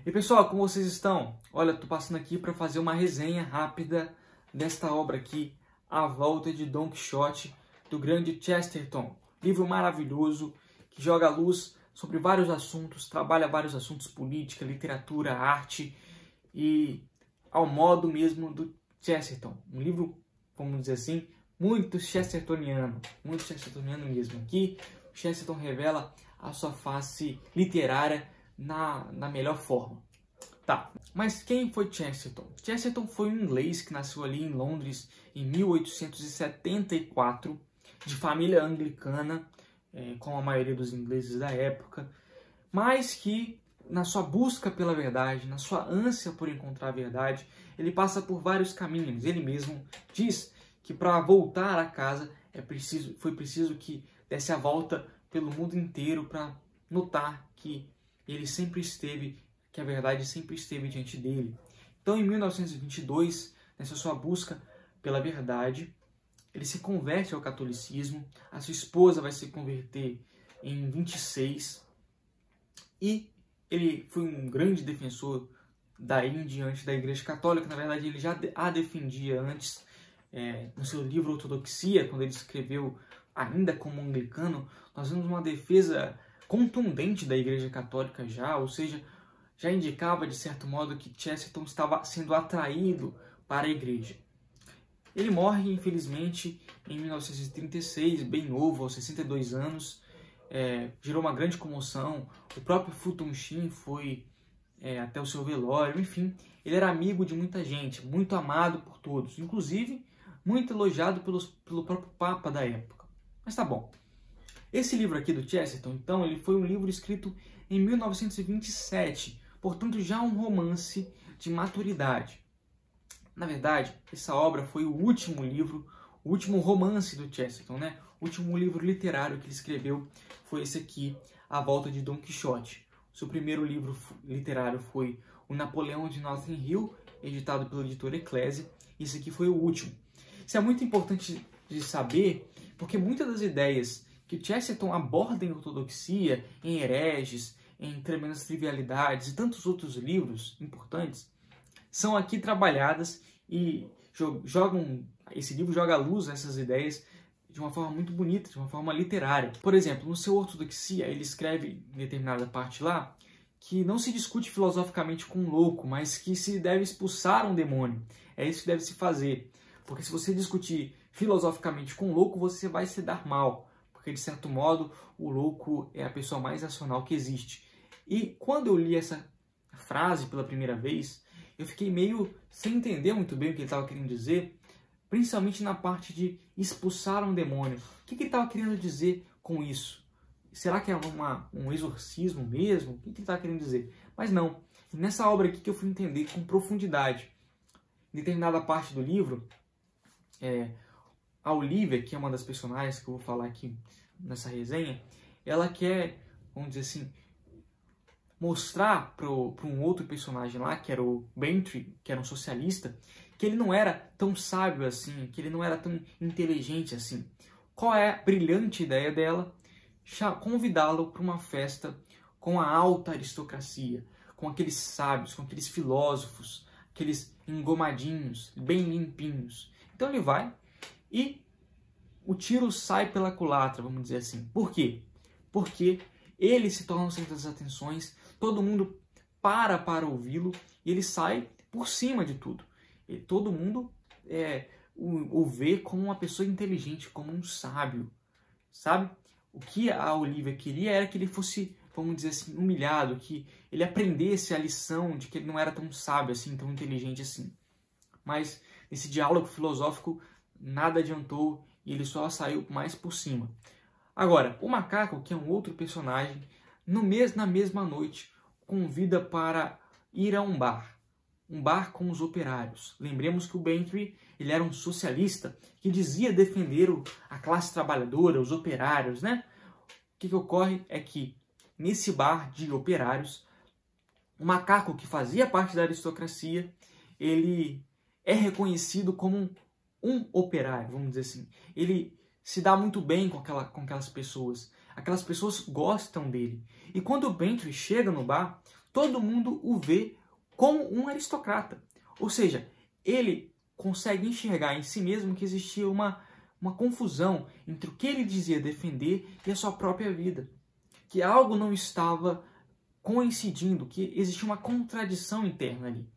E pessoal, como vocês estão? Olha, tô passando aqui para fazer uma resenha rápida desta obra aqui, A Volta de Don Quixote, do grande Chesterton. Livro maravilhoso que joga luz sobre vários assuntos, trabalha vários assuntos: política, literatura, arte e ao modo mesmo do Chesterton. Um livro, vamos dizer assim, muito chestertoniano mesmo. Aqui, Chesterton revela a sua face literária na melhor forma. Tá, mas quem foi Chesterton? Chesterton foi um inglês que nasceu ali em Londres em 1874, de família anglicana, como a maioria dos ingleses da época, mas que na sua busca pela verdade, na sua ânsia por encontrar a verdade, ele passa por vários caminhos. Ele mesmo diz que para voltar a casa foi preciso que desse a volta pelo mundo inteiro para notar que ele sempre esteve, que a verdade sempre esteve diante dele. Então, em 1922, nessa sua busca pela verdade, ele se converte ao catolicismo, a sua esposa vai se converter em 26, e ele foi um grande defensor daí em diante da Igreja Católica. Na verdade, ele já a defendia antes, no seu livro Ortodoxia, quando ele escreveu ainda como anglicano. Nós vemos uma defesa contundente da Igreja Católica já, ou seja, já indicava de certo modo que Chesterton estava sendo atraído para a Igreja. Ele morre, infelizmente, em 1936, bem novo, aos 62 anos, gerou uma grande comoção. O próprio Fulton Sheen foi até o seu velório. Enfim, ele era amigo de muita gente, muito amado por todos, inclusive muito elogiado pelo próprio Papa da época. Mas tá bom. Esse livro aqui do Chesterton, então, ele foi um livro escrito em 1927, portanto já um romance de maturidade. Na verdade, essa obra foi o último livro, o último romance do Chesterton, né? O último livro literário que ele escreveu foi esse aqui, A Volta de Don Quixote. O seu primeiro livro literário foi O Napoleão de Notting Hill, editado pela editora Eclésia, e esse aqui foi o último. Isso é muito importante de saber, porque muitas das ideias que Chesterton aborda em Ortodoxia, em Hereges, em Tremendas Trivialidades e tantos outros livros importantes, são aqui trabalhadas, e esse livro joga à luz essas ideias de uma forma muito bonita, de uma forma literária. Por exemplo, no seu Ortodoxia, ele escreve em determinada parte lá que não se discute filosoficamente com um louco, mas que se deve expulsar um demônio. É isso que deve se fazer. Porque se você discutir filosoficamente com um louco, você vai se dar mal. Porque, de certo modo, o louco é a pessoa mais racional que existe. E quando eu li essa frase pela primeira vez, eu fiquei meio sem entender muito bem o que ele estava querendo dizer, principalmente na parte de expulsar um demônio. O que ele estava querendo dizer com isso? Será que é um exorcismo mesmo? O que ele estava querendo dizer? Mas não. Nessa obra aqui que eu fui entender com profundidade. Em determinada parte do livro, a Olivia, que é uma das personagens que eu vou falar aqui nessa resenha, ela quer, vamos dizer assim, mostrar para um outro personagem lá, que era o Bantry, que era um socialista, que ele não era tão sábio assim, que ele não era tão inteligente assim. Qual é a brilhante ideia dela? Convidá-lo para uma festa com a alta aristocracia, com aqueles sábios, com aqueles filósofos, aqueles engomadinhos, bem limpinhos. Então ele vai e o tiro sai pela culatra, vamos dizer assim. Por quê? Porque ele se torna o centro das atenções, todo mundo para ouvi-lo, e ele sai por cima de tudo. E todo mundo o vê como uma pessoa inteligente, como um sábio, sabe? O que a Olivia queria era que ele fosse, vamos dizer assim, humilhado, que ele aprendesse a lição de que ele não era tão sábio assim, tão inteligente assim. Mas nesse diálogo filosófico nada adiantou e ele só saiu mais por cima. Agora, o macaco, que é um outro personagem, na mesma noite, convida para ir a um bar com os operários. Lembremos que o Bantry, ele era um socialista que dizia defender a classe trabalhadora, os operários, né? O que ocorre é que, nesse bar de operários, o macaco, que fazia parte da aristocracia, ele é reconhecido como um operário, vamos dizer assim. Ele se dá muito bem com aquelas pessoas. Aquelas pessoas gostam dele. E quando o Bantry chega no bar, todo mundo o vê como um aristocrata. Ou seja, ele consegue enxergar em si mesmo que existia uma confusão entre o que ele dizia defender e a sua própria vida. Que algo não estava coincidindo, que existia uma contradição interna ali.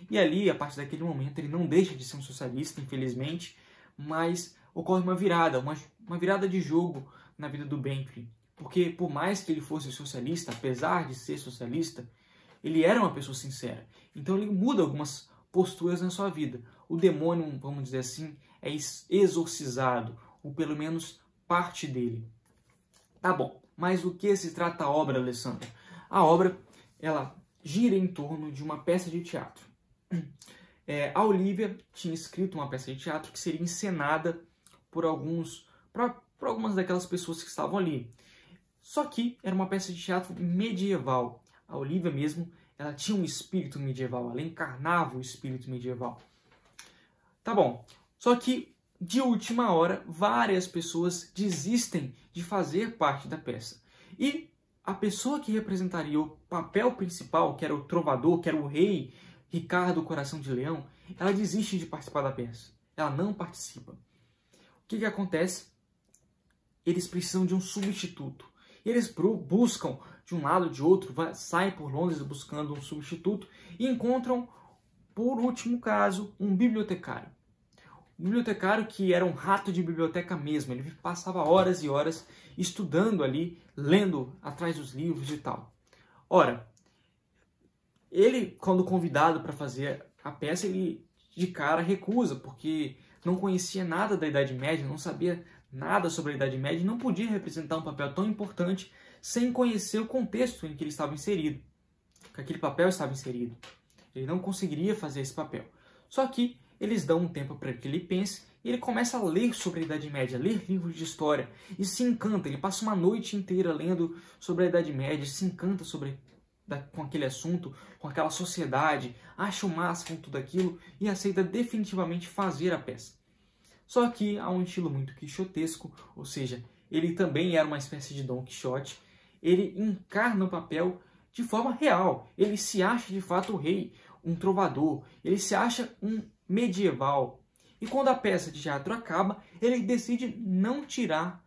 E ali, a partir daquele momento, ele não deixa de ser um socialista, infelizmente, mas ocorre uma virada de jogo na vida do Bentley. Porque por mais que ele fosse socialista, apesar de ser socialista, ele era uma pessoa sincera. Então ele muda algumas posturas na sua vida. O demônio, vamos dizer assim, é exorcizado, ou pelo menos parte dele. Tá bom, mas do que se trata a obra, Alessandro? A obra, ela gira em torno de uma peça de teatro. A Olivia tinha escrito uma peça de teatro que seria encenada por algumas daquelas pessoas que estavam ali. Só que era uma peça de teatro medieval. A Olivia mesmo, ela tinha um espírito medieval, ela encarnava o espírito medieval. Tá bom, só que de última hora, várias pessoas desistem de fazer parte da peça. E a pessoa que representaria o papel principal, que era o trovador, que era o rei Ricardo Coração de Leão, ela desiste de participar da peça. Ela não participa. O que acontece? Eles precisam de um substituto. E eles buscam de um lado, de outro, saem por Londres buscando um substituto e encontram, por último caso, um bibliotecário. Um bibliotecário que era um rato de biblioteca mesmo. Ele passava horas e horas estudando ali, lendo atrás dos livros e tal. Ora, ele, quando convidado para fazer a peça, ele de cara recusa, porque não conhecia nada da Idade Média, não sabia nada sobre a Idade Média e não podia representar um papel tão importante sem conhecer o contexto em que ele estava inserido, que aquele papel estava inserido. Ele não conseguiria fazer esse papel. Só que eles dão um tempo para que ele pense e ele começa a ler sobre a Idade Média, ler livros de história e se encanta. Ele passa uma noite inteira lendo sobre a Idade Média, se encanta com aquele assunto, com aquela sociedade, acha o máximo tudo aquilo e aceita definitivamente fazer a peça. Só que há um estilo muito quixotesco, ou seja, ele também era uma espécie de Dom Quixote, ele encarna o papel de forma real, ele se acha de fato o rei, um trovador, ele se acha um medieval. E quando a peça de teatro acaba, ele decide não tirar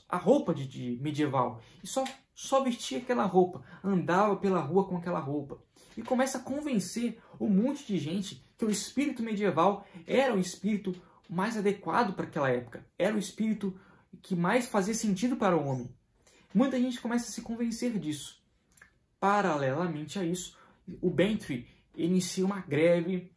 a roupa de medieval e só vestia aquela roupa, andava pela rua com aquela roupa. E começa a convencer um monte de gente que o espírito medieval era o espírito mais adequado para aquela época, era o espírito que mais fazia sentido para o homem. Muita gente começa a se convencer disso. Paralelamente a isso, o Bentley inicia uma greve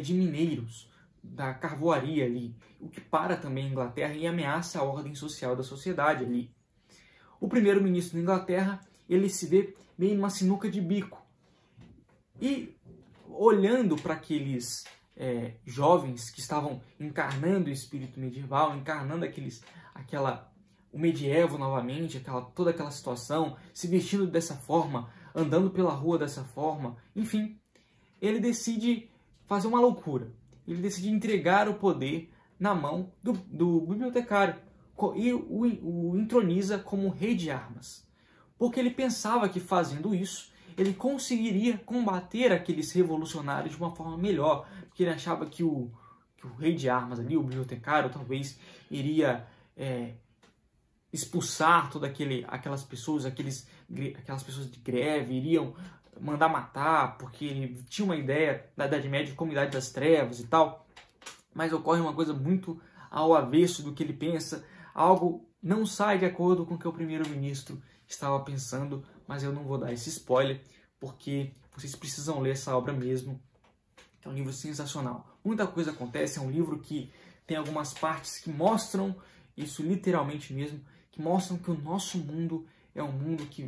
de mineiros da carvoaria ali, o que para também a Inglaterra e ameaça a ordem social da sociedade ali. O primeiro-ministro da Inglaterra, ele se vê meio numa sinuca de bico. E olhando para aqueles jovens que estavam encarnando o espírito medieval, encarnando o medievo novamente, toda aquela situação, se vestindo dessa forma, andando pela rua dessa forma, enfim, ele decide fazer uma loucura. Ele decide entregar o poder na mão do bibliotecário e o entroniza como rei de armas. Porque ele pensava que fazendo isso, ele conseguiria combater aqueles revolucionários de uma forma melhor. Porque ele achava que o rei de armas ali, o bibliotecário, talvez iria expulsar todas aquelas pessoas de greve, iriam mandar matar, porque ele tinha uma ideia da Idade Média como Idade das Trevas e tal. Mas ocorre uma coisa muito ao avesso do que ele pensa. Algo não sai de acordo com o que o primeiro-ministro estava pensando, mas eu não vou dar esse spoiler, porque vocês precisam ler essa obra mesmo. É um livro sensacional. Muita coisa acontece, é um livro que tem algumas partes que mostram isso literalmente mesmo, que mostram que o nosso mundo é um mundo que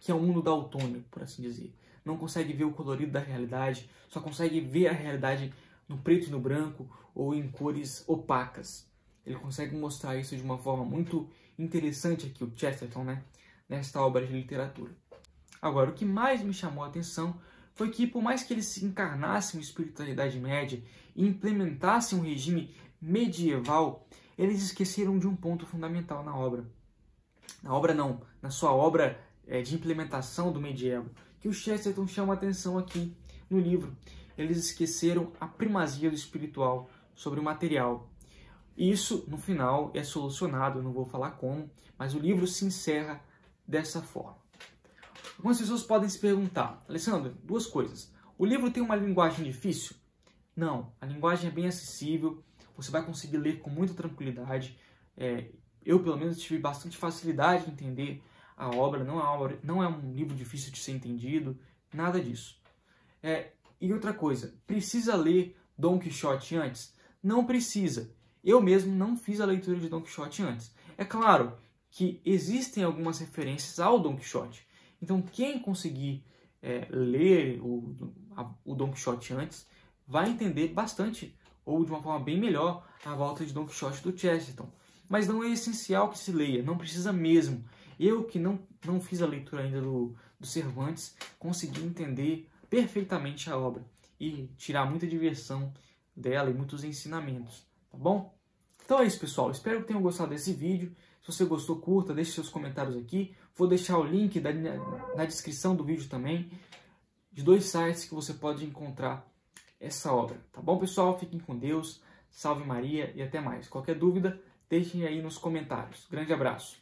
é um mundo daltônico, por assim dizer. Não consegue ver o colorido da realidade, só consegue ver a realidade no preto e no branco ou em cores opacas. Ele consegue mostrar isso de uma forma muito interessante aqui, o Chesterton, nesta obra de literatura. Agora, o que mais me chamou a atenção foi que, por mais que eles se encarnassem o espírito da Idade Média e implementassem um regime medieval, eles esqueceram de um ponto fundamental na obra. Na sua obra de implementação do medieval, que o Chesterton chama a atenção aqui no livro. Eles esqueceram a primazia do espiritual sobre o material. Isso, no final, é solucionado, eu não vou falar como, mas o livro se encerra dessa forma. Algumas pessoas podem se perguntar, Alessandro, duas coisas. O livro tem uma linguagem difícil? Não, a linguagem é bem acessível, você vai conseguir ler com muita tranquilidade. Eu, pelo menos, tive bastante facilidade em entender a obra, não é um livro difícil de ser entendido, nada disso. E outra coisa, precisa ler Dom Quixote antes? Não precisa. Eu mesmo não fiz a leitura de Dom Quixote antes. É claro que existem algumas referências ao Dom Quixote. Então, quem conseguir ler o Dom Quixote antes vai entender bastante, ou de uma forma bem melhor, a volta de Dom Quixote do Chesterton. Mas não é essencial que se leia, não precisa mesmo. Eu, que não fiz a leitura ainda do Cervantes, consegui entender perfeitamente a obra e tirar muita diversão dela e muitos ensinamentos, tá bom? Então é isso, pessoal. Espero que tenham gostado desse vídeo. Se você gostou, curta, deixe seus comentários aqui. Vou deixar o link na descrição do vídeo também, de 2 sites que você pode encontrar essa obra. Tá bom, pessoal? Fiquem com Deus, salve Maria e até mais. Qualquer dúvida, deixem aí nos comentários. Grande abraço.